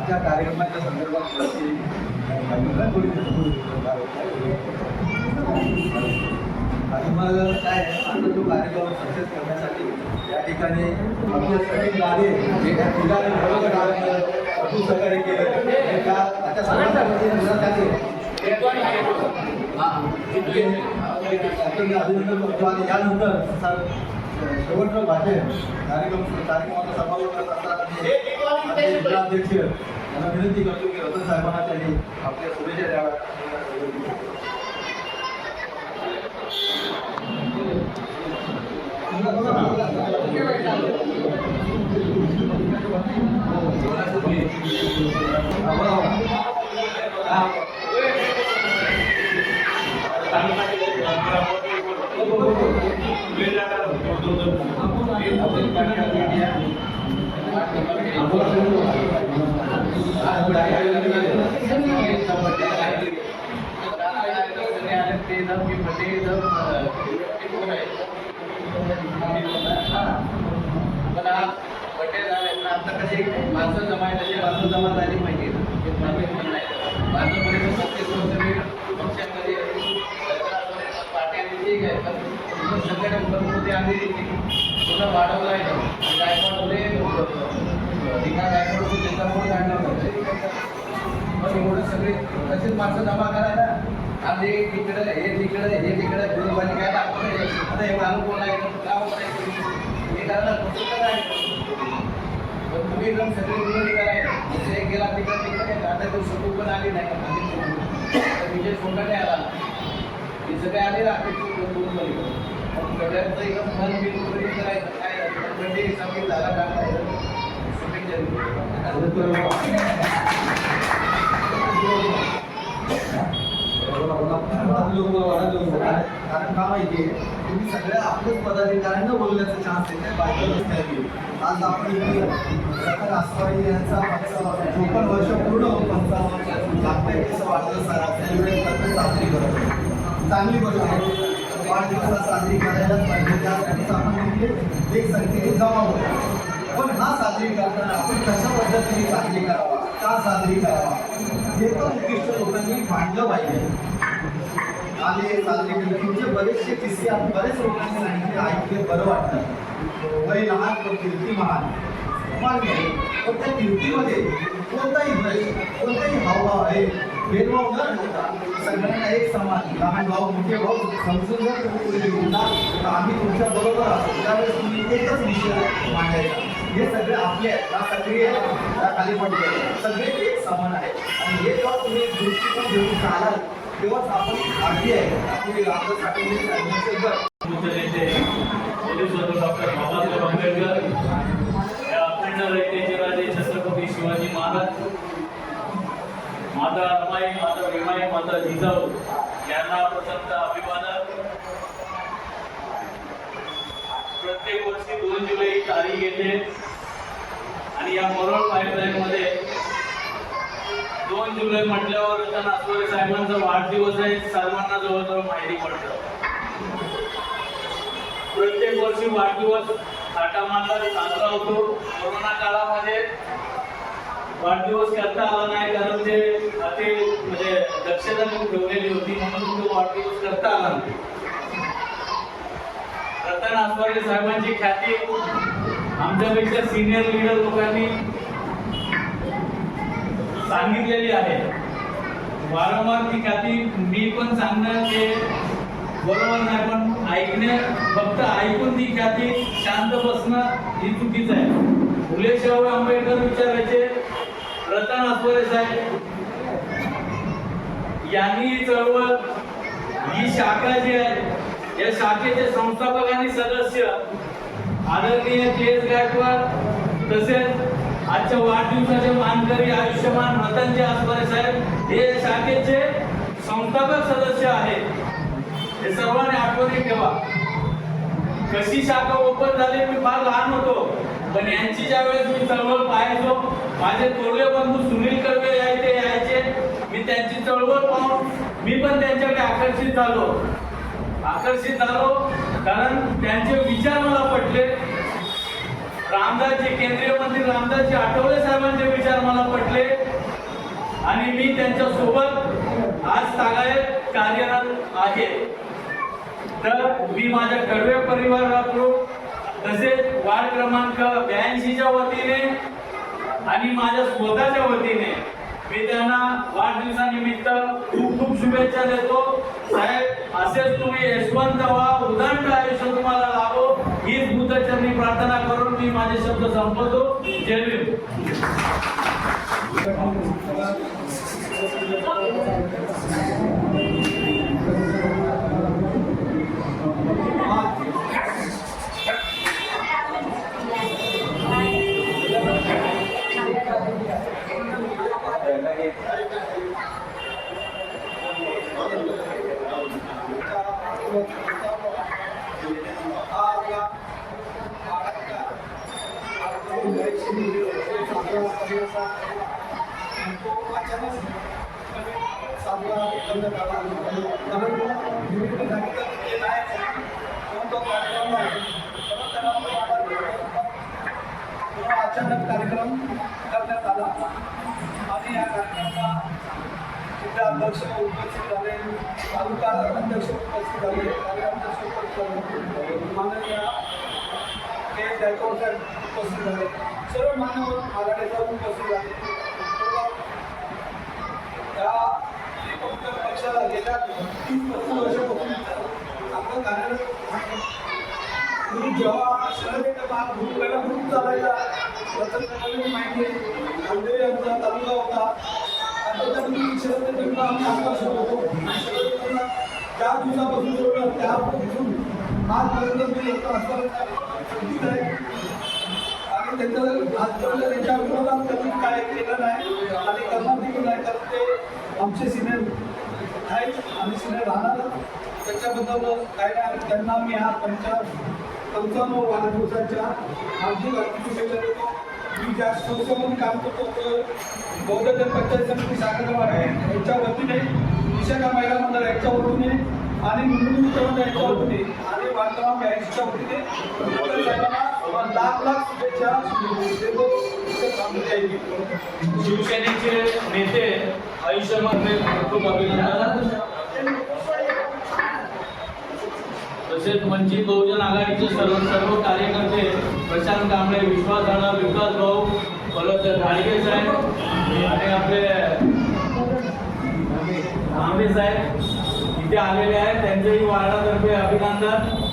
आजच्या कार्यक्रमाच्या संदर्भात आणि मला काय आता जो कार्यक्रम सक्सेस करण्यासाठी या ठिकाणी आपल्या सगळे गाडे या ठिकाणी अजून सहकार्य केलं त्या सर्वांच्या अभिनंदन करतो आणि यानंतर शेवटचं भाषण कार्यक्रमाचा समारोप करत असताना जिल्हाध्यक्ष यांना विनंती करतो की रतन साहेबांना त्यांनी आपल्या शुभेच्छा द्याव्या. आता कसे माणसं जमा तसे माणसं जमा झाली पाहिजे. माझं 35 वर्ष पक्षामध्ये पार्ट्याने ठीक आहे पण सगळ्या मुलांमध्ये आम्ही थोडं वाढवलं आहे. गायकवाडमध्ये रिका गायकवाड होतो त्याच्यामुळे काढलं पण एवढं सगळे तसेच माणसं जमा करायला आज हे तिकडं हे तिकडं गुरुबानी काय दाखवलं आता एवढं अनुभव आहे गाव करायचं हे करायला काय पण तुम्ही एकदम सगळे विरोधी करायला एक गेला तिकडे आता तो सगळं पण आली नाही विजय सोंडाने आला हे सगळे आले सगळ्यांचं एकदम मन बिलकुल करायचं काय सगळी झाला टाकायचं कारण का माहिती आहे तुम्ही सगळ्या आपल्याच पदाधिकाऱ्यांना बोलण्याचा चान्स देते. आज आपण रतन आसवाडी यांचा 54 वर्ष पूर्ण 55 वर्ष वाढदिवस सेलिब्रेट करतो साजरी करतो. चांगली गोष्ट आहे. वाढदिवस साजरी करायलाच पाहिजे त्यासाठीच आपण एक संख्येने जमा होतो. पण हा साजरी करताना आपण कशा पद्धतीने साजरी करावा का साजरी करावा हे पण उद्दिष्ट लोकांनी मांडलं पाहिजे. आले साजरे केले तुमचे बरेचसे किस्से बरेच लोकांनी सांगितले ऐकले बरं वाटतं. वय लहान पण कीर्ती महान मान्य पण त्या कीर्तीमध्ये कोणताही हावभाव आहे भेदभाव न ठेवता सगळ्यांना एक समान लहान भाऊ मोठे भाऊ समजून जर तुम्ही तर आम्ही तुमच्या बरोबर असतो त्यावेळेस तुम्ही एकच विषय मांडायचा. हे सगळे आपले आहेत ना सगळे खाली पडले सगळे एक समान आहे आणि हे जेव्हा तुम्ही दृष्टिकोन घेऊन चालाल तेव्हाच आपण आरती आहे आपली रामदास आठवले डॉक्टर बाबासाहेब आंबेडकर या अखंड रयतेचे राजे छत्रपती शिवाजी महाराज माता रमाई माता भीमाई माता जिजाऊ यांना प्रथमतः अभिवादन. प्रत्येक वर्षी 2 जुलै ही तारीख येते आणि या मरोळ पाईपलाईनमध्ये 2 जुलै म्हटल्यावर रतन आसवाडी साहेबांचा वाढदिवस आहे सर्वांना जवळजवळ माहिती पडतं. प्रत्येक वर्षी वाढदिवस थाटामाटात साजरा होतो. कोरोना काळामध्ये वाढदिवस करता आला नाही कारण ते म्हणजे दक्षता ठेवलेली होती म्हणून तो वाढदिवस करता आला नाही. रतन आसवाडी साहेबांची ख्याती आमच्यापेक्षा सिनियर लीडर लोकांनी सांगितलेली आहे. वारंवार ती ख्याती मी पण सांगणं ते बरोबर नाही पण ऐकणे फक्त ऐकून ती ख्याती शांत बसणं ही चुकीचं आहे. फुले शाहू आंबेडकर विचारायचे रतन आसवाडी साहेब यांनी ही चळवळ ही शाखा जी आहे या शाखेचे संस्थापक आणि सदस्य आदरणीय के.एस. गायकवाड तसेच आजच्या वाढदिवसाचे मानकरी आयुष्यमान रतनजी आसवाडी साहेब हे शाखेचे संस्थापक सदस्य आहेत. हे सर्वांनी आठवणी ठेवा. कशी शाखा ओपन झाली मी फार लहान होतो पण यांची ज्या वेळेस मी चळवळ पाहायचो माझे थोरले बंधू सुनील कर्वे यायचे मी त्यांची चळवळ पाहून मी पण त्यांच्याकडे आकर्षित झालो कारण त्यांचे विचार मला पटले रामदासजी केंद्रीय मंत्री रामदासजी आठवले साहेबांचे विचार मला पटले आणि मी त्यांच्या सोबत आज तागायत कार्यरत आहे. तर मी माझ्या कडवे परिवाराकडून तसेच वार्ड क्रमांक 82च्या वतीने आणि माझ्या स्वतःच्या वतीने मी त्यांना वाढदिवसानिमित्त खूप खूप शुभेच्छा देतो. साहेब, असेच तुम्ही यशवंत व्हा, उदंड आयुष्य तुम्हाला लाभो हीच बुद्धचरणी प्रार्थना करून मी माझे शब्द संपवतो. जय भीम. अचानक कार्यक्रम करण्यात आला आणि या कार्यक्रमाला जिल्हा अध्यक्ष उपस्थित झाले, तालुका अध्यक्ष उपस्थित झाले, कार्याध्यक्ष उपस्थित झाले, माननीय के गायकवाड साहेब उपस्थित झाले, सर्व मान्यवर आघाडीचा उपस्थित झाले. त्या पक्षाला गेल्या 30-35 वर्षापासून आपलं कार्यरत जेव्हा शहर पहिला ग्रुप चालायचा माहिती आहे आमचा तालुका होता त्याच्यामध्ये शहर आम्ही होतो. त्या दिवसापासून सोडलं त्यापासून आजपर्यंत मी होता असताना आहे आणि त्यांचं आजपर्यंत त्यांच्या विरोधात कधी काय केलं नाही आणि करणार देखील नाही. तर ते आमचे सिनियर आहेत आणि सिनियर राहणार त्याच्याबद्दल काय नाही. त्यांना मी हा 55 वाढदिवसाच्या हार्दिक शुभेच्छा देतो. मी ज्या संस्थेमध्ये काम करतो बौद्ध जनपंचायत समिती साखरवाड आहे यांच्या वतीने, विशाखा महिला मंडळ यांच्या वतीने आणि मुंबई मंडळ यांच्या वतीने आणि वार्तालाप यांच्या वतीने साहेबांना लाख शुभेच्छा देतो. शिवसेनेचे नेते आयुष्यमान खूप अभिनंदन. तसेच वंचित बहुजन आघाडीचे सर्व कार्यकर्ते प्रशांत कांबळे, विश्वास राणा, विकास भाऊ, परत घाडगे साहेब आणि आपले आंबे साहेब इथे आलेले आहेत. त्यांचेही वार्डातर्फे अभिनंदन.